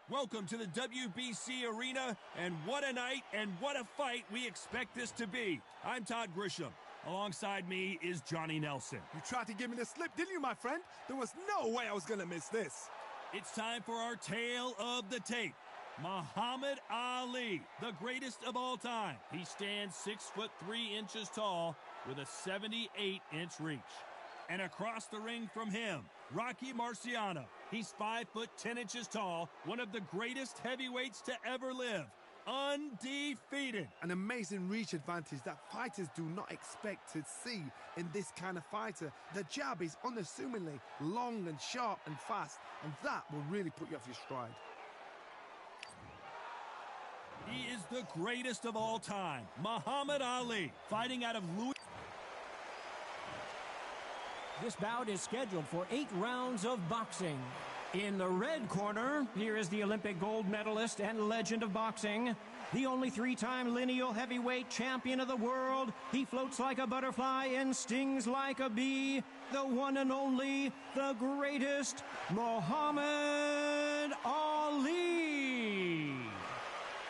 Welcome to the WBC arena, and what a night and what a fight we expect this to be. I'm Todd Grisham. Alongside me is Johnny Nelson. You tried to give me the slip, didn't you, my friend? There was no way I was going to miss this. It's time for our tale of the tape. Muhammad Ali, the greatest of all time. He stands 6'3" tall with a 78-inch reach. And across the ring from him, Rocky Marciano. He's 5'10" tall, one of the greatest heavyweights to ever live. Undefeated. An amazing reach advantage that fighters do not expect to see in this kind of fighter. The jab is unassumingly long and sharp and fast, and that will really put you off your stride. He is the greatest of all time, Muhammad Ali, fighting out of Louis. This bout is scheduled for 8 rounds of boxing. In the red corner, here is the Olympic gold medalist and legend of boxing, the only 3-time lineal heavyweight champion of the world. He floats like a butterfly and stings like a bee. The one and only, the greatest, Muhammad Ali.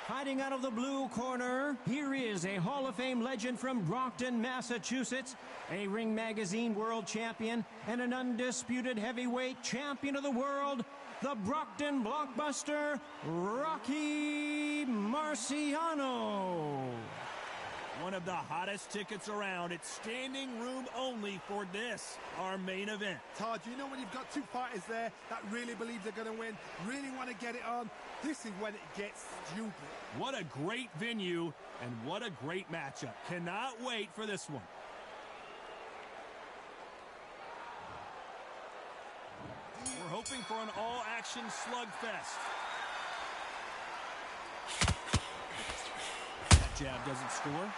Fighting out of the blue corner, here is a Hall of Fame legend from Brockton, Massachusetts, a Ring Magazine world champion, and an undisputed heavyweight champion of the world, the Brockton blockbuster, Rocky Marciano. One of the hottest tickets around. It's standing room only for this, our main event. Todd, you know when you've got two fighters there that really believe they're going to win, really want to get it on, this is when it gets stupid. What a great venue and what a great matchup. Cannot wait for this one. We're hoping for an all-action slugfest. That jab doesn't score.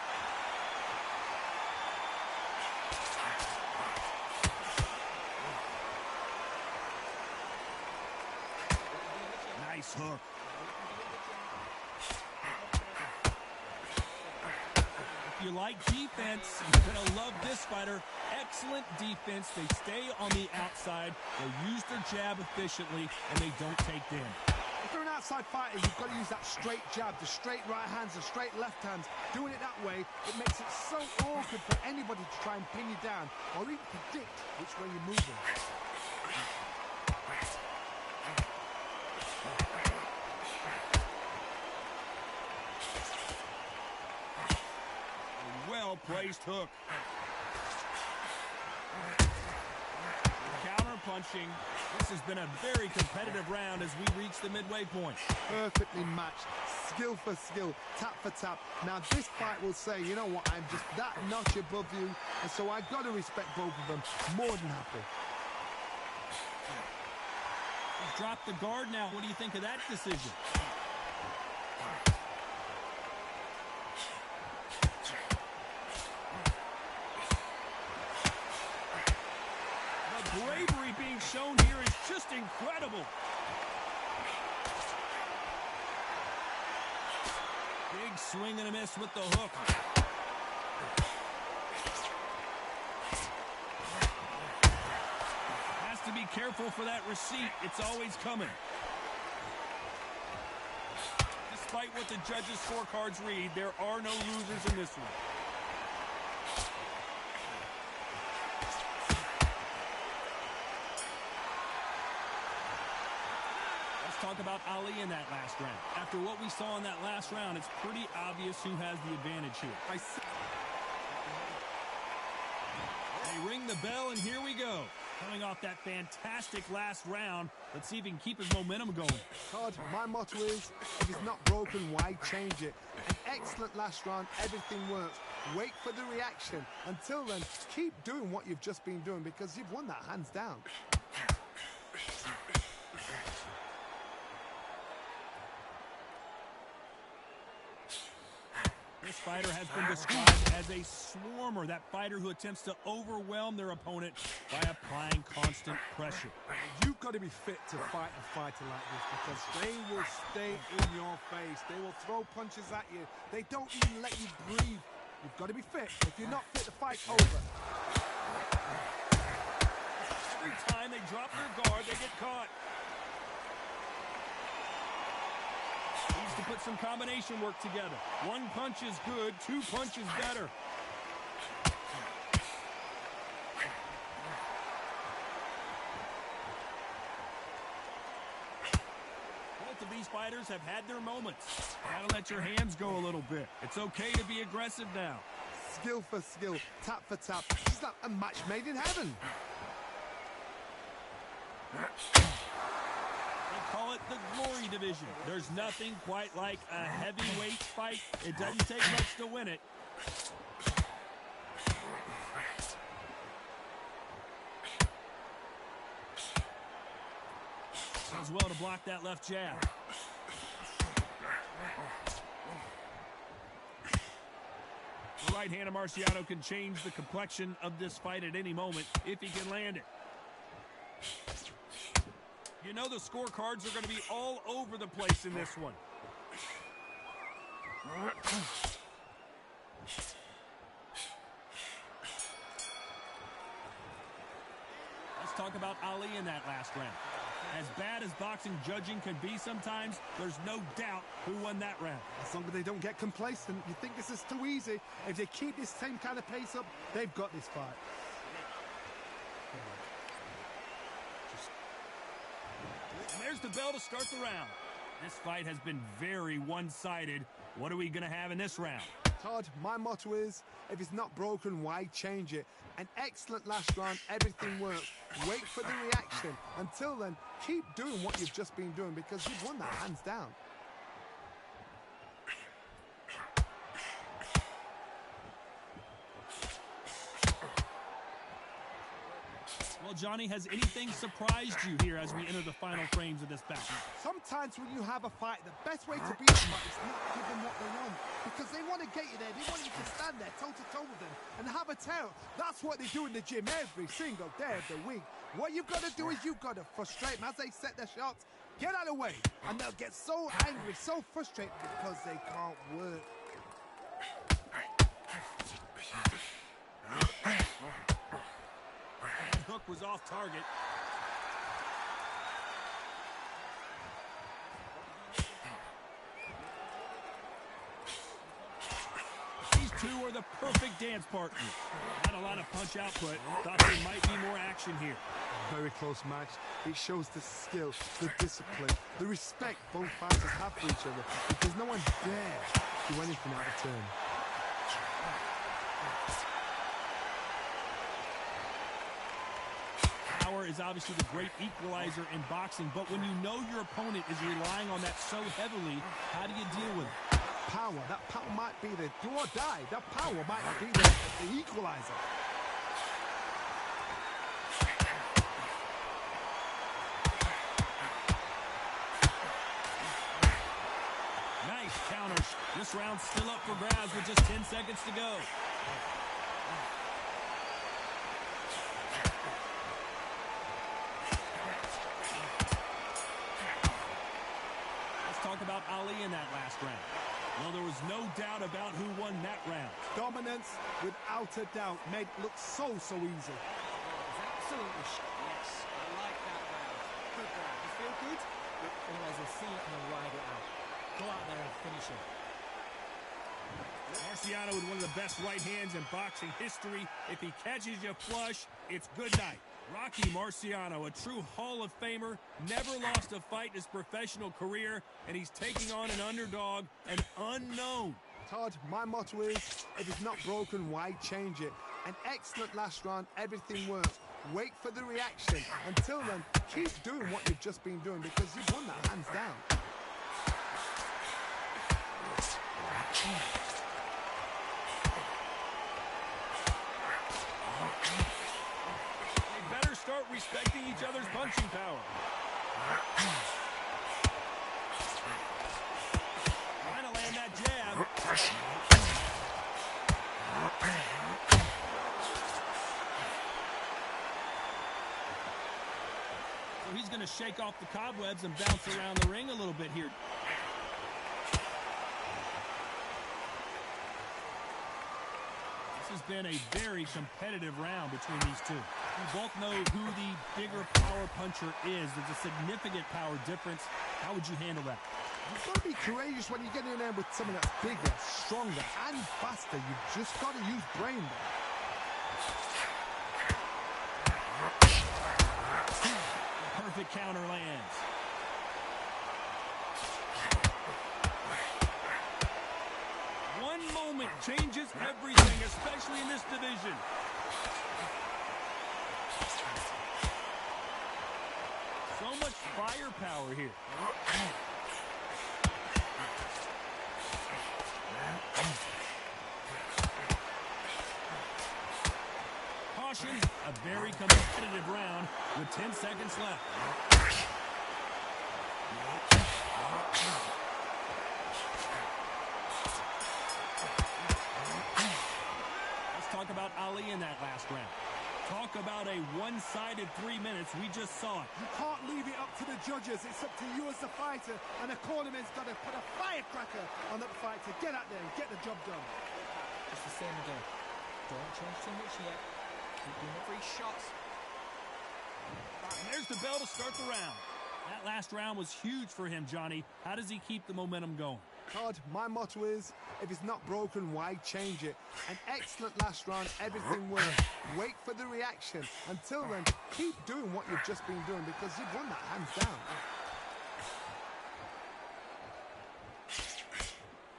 Nice hook. If you like defense, you're going to love this fighter. Excellent defense. They stay on the outside. They use their jab efficiently, and they don't take damage. If you're an outside fighter, you've got to use that straight jab, the straight right hands, the straight left hands. Doing it that way, it makes it so awkward for anybody to try and pin you down or even predict which way you're moving. Well-placed hook. Counter-punching. This has been a very competitive round as we reach the midway point. Perfectly matched, skill for skill, tap for tap. Now this fight will say, you know what, I'm just that notch above you, and so I've got to respect both of them more than happy. He's dropped the guard now. What do you think of that decision? The bravery being shown here is just incredible. Big swing and a miss with the hook. Has to be careful for that receipt. It's always coming. Despite what the judges' scorecards read, there are no losers in this one. Talk about Ali in that last round. After what we saw in that last round, it's pretty obvious who has the advantage here. They ring the bell, and here we go. Coming off that fantastic last round, let's see if he can keep his momentum going. Todd, my motto is, if it's not broken, why change it? An excellent last round, everything works. Wait for the reaction. Until then, keep doing what you've just been doing because you've won that hands down. This fighter has been described as a swarmer, that fighter who attempts to overwhelm their opponent by applying constant pressure. You've got to be fit to fight a fighter like this because they will stay in your face. They will throw punches at you. They don't even let you breathe. You've got to be fit. If you're not fit, the fight's over. Every time they drop their guard, they get caught. Needs to put some combination work together. One punch is good, two punches better. Both of these fighters have had their moments. Gotta let your hands go a little bit. It's okay to be aggressive now. Skill for skill, tap for tap. It's like a match made in heaven. They call it the glory division. There's nothing quite like a heavyweight fight. It doesn't take much to win it. Does well to block that left jab. The right hand of Marciano can change the complexion of this fight at any moment if he can land it. You know the scorecards are going to be all over the place in this one. Let's talk about Ali in that last round. As bad as boxing judging can be sometimes, there's no doubt who won that round. As long as they don't get complacent, you think this is too easy. If they keep this same kind of pace up, they've got this fight. And there's the bell to start the round. This fight has been very one-sided. What are we going to have in this round? Todd, my motto is, if it's not broken, why change it? An excellent last round, everything works. Wait for the reaction. Until then, keep doing what you've just been doing because you've won that hands down. Well, Johnny, has anything surprised you here as we enter the final frames of this battle? Sometimes when you have a fight, the best way to beat them is not give them what they want. Because they want to get you there. They want you to stand there toe-to-toe with them and have a tail. That's what they do in the gym every single day of the week. What you've got to do is you've got to frustrate them as they set their shots. Get out of the way. And they'll get so angry, so frustrated because they can't work. Hook was off target. These two are the perfect dance partners. Not a lot of punch output. Thought there might be more action here. Very close match. It shows the skill, the discipline, the respect both fighters have for each other. Because no one dare do anything out of turn. Power is obviously the great equalizer in boxing, but when you know your opponent is relying on that so heavily, how do you deal with it? Power, that power might be the do or die. That power might be the equalizer. Nice counter. This round's still up for grabs with just 10 seconds to go. Talk about Ali in that last round. Well, there was no doubt about who won that round. Dominance, without a doubt, made it look so easy. Absolutely. Yes, I like that round. Good round. You feel good? Otherwise, we'll see it and we'll ride it out. Go out there and finish him. Marciano with one of the best right hands in boxing history. If he catches you flush, it's good night. Rocky Marciano, a true Hall of Famer, never lost a fight in his professional career, and he's taking on an underdog, an unknown. Todd, my motto is, if it's not broken, why change it? An excellent last round, everything works. Wait for the reaction. Until then, keep doing what you've just been doing because you've won that hands down. Start respecting each other's punching power. Trying to land that jab. So he's going to shake off the cobwebs and bounce around the ring a little bit here. This has been a very competitive round between these two. We both know who the bigger power puncher is. There's a significant power difference. How would you handle that? You've got to be courageous when you get in there with someone that's bigger, stronger, and faster. You've just got to use brain there. Perfect counter lands. One moment changes everything, especially in this division. So much firepower here. Caution, a very competitive round with 10 seconds left. Let's talk about Ali in that last round. Talk about a one-sided 3 minutes. We just saw it. You can't leave it up to the judges. It's up to you as the fighter, and the cornerman's got to put a firecracker on that fight to get out there and get the job done. Just the same again. Don't change too much yet. Keep doing it for his shots. And there's the bell to start the round. That last round was huge for him, Johnny. How does he keep the momentum going? Todd, my motto is, if it's not broken, why change it? An excellent last round, everything works. Wait for the reaction. Until then, keep doing what you've just been doing because you've won that hands down.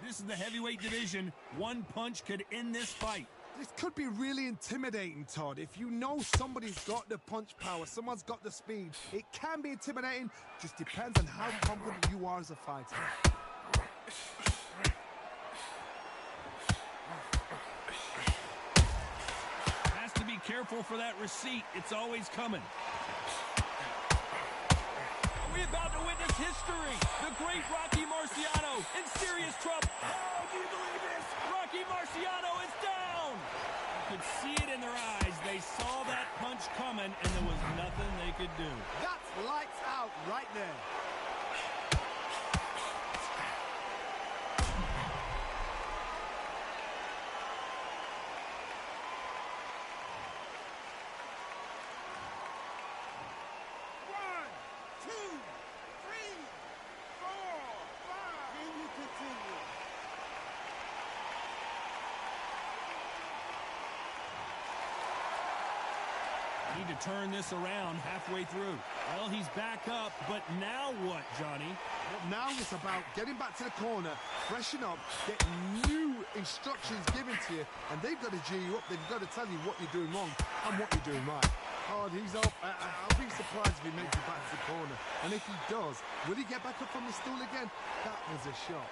This is the heavyweight division. One punch could end this fight. This could be really intimidating, Todd. If you know somebody's got the punch power, someone's got the speed, it can be intimidating. Just depends on how confident you are as a fighter. Has to be careful for that receipt. It's always coming. Are we about to witness history? The great Rocky Marciano in serious trouble. Oh, do you believe this? Rocky Marciano is down. You could see it in their eyes. They saw that punch coming, and there was nothing they could do. That's lights out right there. Need to turn this around halfway through. Well, he's back up, but now what, Johnny? Well, now it's about getting back to the corner, freshen up, get new instructions given to you, and they've got to G you up. They've got to tell you what you're doing wrong and what you're doing right. Oh, he's up. I'll be surprised if he makes it back to the corner. And if he does, will he get back up from the stool again? That was a shot.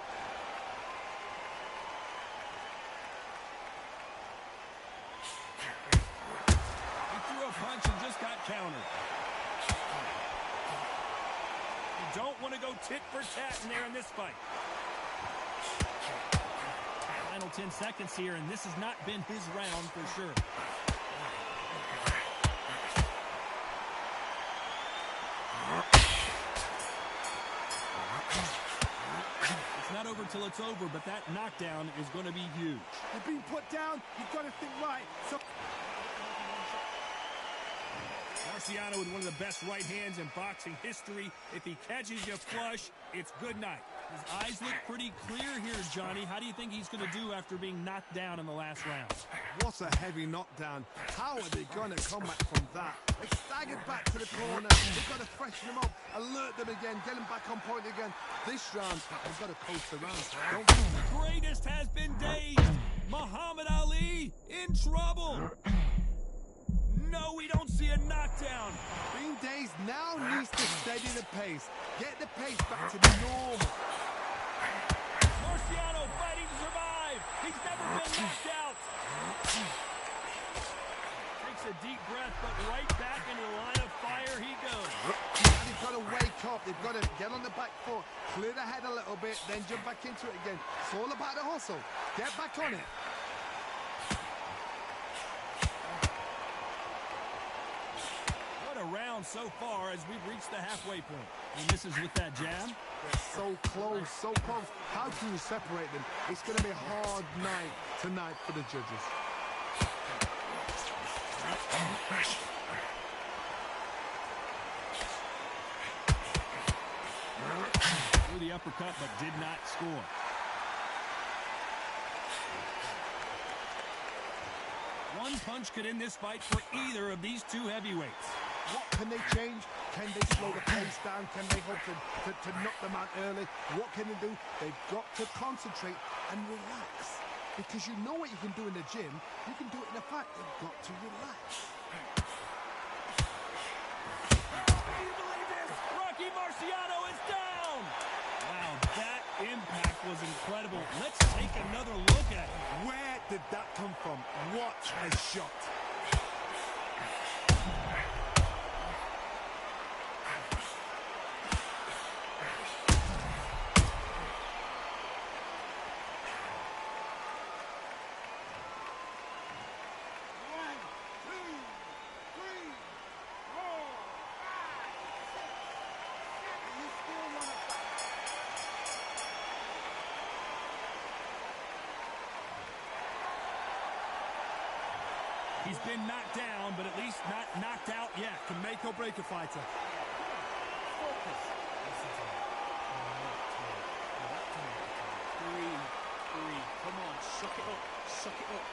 Punch and just got countered. You don't want to go tit for tat in there in this fight. Final 10 seconds here, and this has not been his round for sure. It's not over till it's over, but that knockdown is going to be huge. You're being put down. You've got to think right. So Marciano with one of the best right hands in boxing history. If he catches you flush, it's good night. His eyes look pretty clear here, Johnny. How do you think he's going to do after being knocked down in the last round? What a heavy knockdown. How are they going to come back from that? They staggered back to the corner. They've got to freshen them up, alert them again, get them back on point again. This round, they've got to coast around. The greatest has been dazed. Muhammad Ali in trouble. No, we don't see a knockdown. Being dazed now needs to steady the pace. Get the pace back to the normal. Marciano fighting to survive. He's never been knocked out. Takes a deep breath, but right back into the line of fire he goes. And he's got to wake up. They've got to get on the back foot, clear the head a little bit, then jump back into it again. It's all about the hustle. Get back on it. Round so far as we've reached the halfway point. He misses with that jab. They're so close, so close. How can you separate them? It's going to be a hard night tonight for the judges. Through the uppercut but did not score. One punch could end this fight for either of these two heavyweights. What can they change? Can they slow the pace down? Can they hope to knock them out early? What can they do? They've got to concentrate and relax. Because you know what you can do in the gym, you can do it in a fight. They've got to relax. Can you believe this? Rocky Marciano is down! Wow, that impact was incredible. Let's take another look at it. Where did that come from? What a shot! He's been knocked down, but at least not knocked out yet. Can make or break a fighter. Focus. Listen to me. Breathe. Come on, suck it up. Suck it up.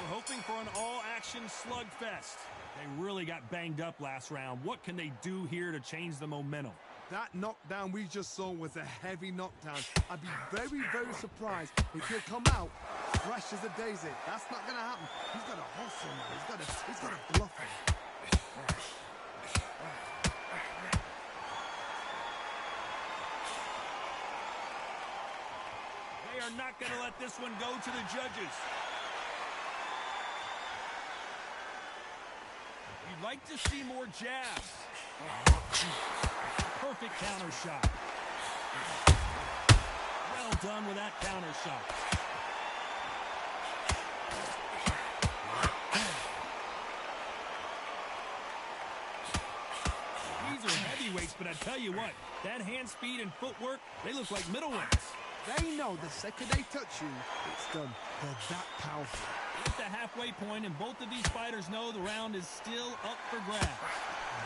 We're hoping for an all-action slugfest. They really got banged up last round. What can they do here to change the momentum? That knockdown we just saw was a heavy knockdown. I'd be very, very surprised if he'll come out fresh as a daisy. That's not going to happen. He's got to hustle now. He's got to bluff him. They are not going to let this one go to the judges. You'd like to see more jabs. Perfect counter shot. Well done with that counter shot. These are heavyweights, but I tell you what, that hand speed and footwork, they look like middleweights. They know the second they touch you, it's done. They're that powerful. At the halfway point, and both of these fighters know the round is still up for grabs.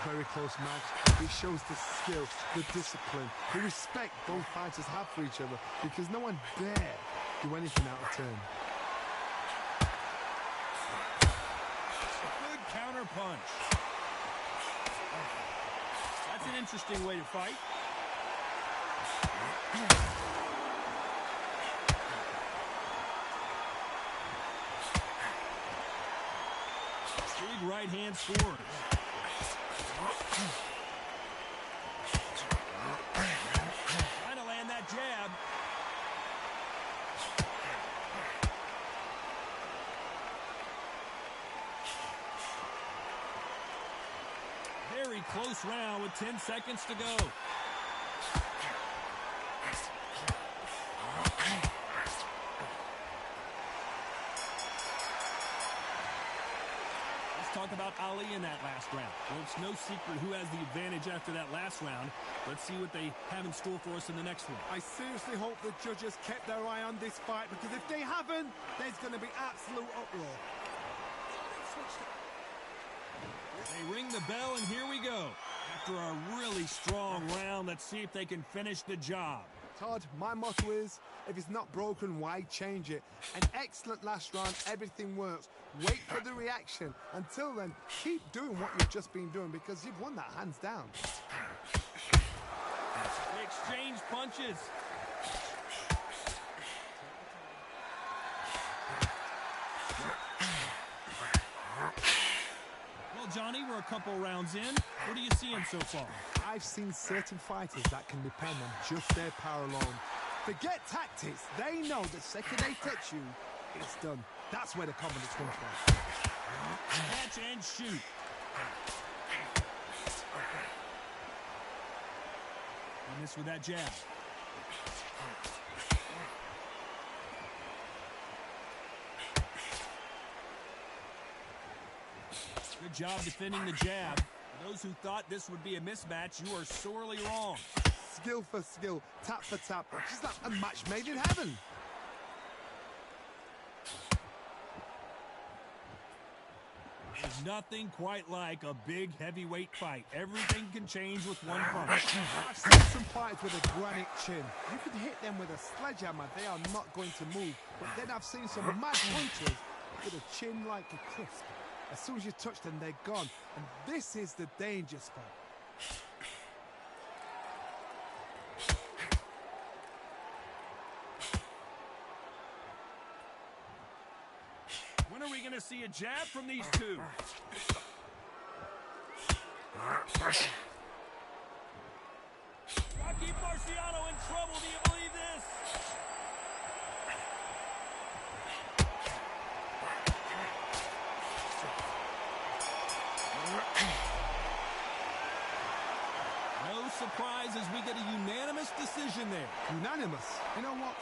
Very close match. It shows the skill, the discipline, the respect both fighters have for each other, because no one dare do anything out of turn. Good counter punch. That's an interesting way to fight. Big right hand forward. Trying to land that jab. Very close round with 10 seconds to go. Talk about Ali in that last round. Well, it's no secret who has the advantage after that last round. Let's see what they have in store for us in the next one. I seriously hope the judges kept their eye on this fight, because if they haven't, there's going to be absolute uproar. They ring the bell, and here we go. After a really strong round, let's see if they can finish the job. Todd, my motto is, if it's not broken, why change it? An excellent last round, everything works. Wait for the reaction. Until then, keep doing what you've just been doing, because you've won that hands down. They exchange punches. Well, Johnny, we're a couple rounds in. What are you seeing so far? I've seen certain fighters that can depend on just their power alone. Forget tactics. They know the second they touch you, it's done. That's where the confidence comes from. Catch and shoot. You miss with that jab. Good job defending the jab. For those who thought this would be a mismatch, you are sorely wrong. Skill for skill, tap for tap. It's like a match made in heaven. There's nothing quite like a big heavyweight fight. Everything can change with one punch. I've seen some fighters with a granite chin. You could hit them with a sledgehammer, they are not going to move. But then I've seen some mad punchers with a chin like a crisp. As soon as you touch them, they're gone. And this is the danger spot. When are we going to see a jab from these two? Rocky Marciano in trouble. Do you believe this? No surprises, we get a unanimous decision there. Unanimous? You know what?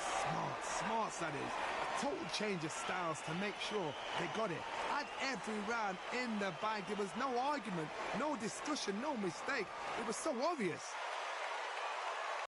Smart that is. A total change of styles to make sure they got it. Had every round in the bag. There was no argument, no discussion, no mistake. It was so obvious.